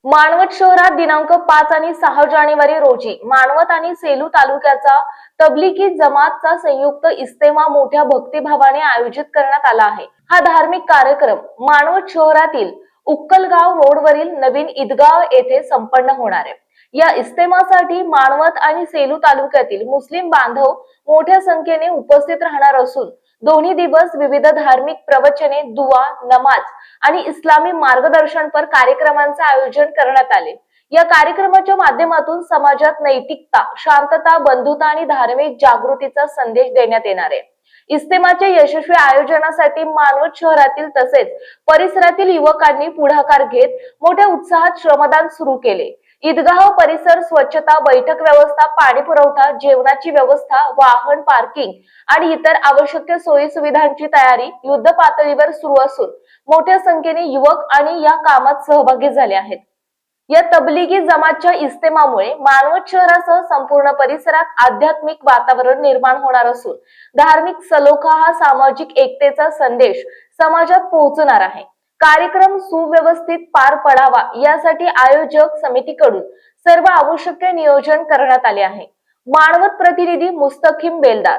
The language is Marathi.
मानवत शहरात दिनांक 5 आणि 6 जानेवारी रोजी मानवत आणि सेलू तालुक्याचा तबलिगी जमातचा संयुक्त इस्तेमा मोठ्या भक्तिभावाने आयोजित करण्यात आला आहे। हा धार्मिक कार्यक्रम मानवत शहरातील उक्कलगाव रोडवरील नवीन ईदगाह येथे संपन्न होणार आहे। या इस्तेमासाठी मानवत आणि सेलू तालुक्यातील मुस्लिम बांधव मोठ्या संख्येने उपस्थित राहणार असून दोन्ही दिवस विविध धार्मिक प्रवचने, दुआ, नमाज आणि इस्लामी मार्गदर्शनपर कार्यक्रमांचे आयोजन करण्यात आले। या कार्यक्रमाच्या माध्यमातून समाजात नैतिकता, शांतता, बंधुता आणि धार्मिक जागृतीचा संदेश देण्यात येणार आहे। इस्तेमाच्या यशस्वी आयोजनासाठी मानवत शहरातील तसेच परिसरातील युवकांनी पुढाकार घेत मोठ्या उत्साहात श्रमदान सुरू केले। ईदगाह परिसर स्वच्छता, बैठक व्यवस्था, पाणी पुरवठा, जेवणाची व्यवस्था, वाहन पार्किंग आणि इतर आवश्यक सोयी सुविधांची तयारी युद्ध पातळीवर सुरू असून मोठ्या संख्येने युवक आणि या कामात सहभागी झाले आहेत। या तबलिगी जमातच्या इस्तेमामुळे मानवत शहरासह संपूर्ण परिसरात आध्यात्मिक वातावरण निर्माण होणार असून धार्मिक सलोखा हा सामाजिक एकतेचा संदेश समाजात पोहोचणार आहे। कार्यक्रम सुव्यवस्थित पार पडावा यासाठी आयोजक समितीकडून सर्व आवश्यक नियोजन करण्यात आले आहे। मानवत प्रतिनिधी मुस्तकीम बेलदार।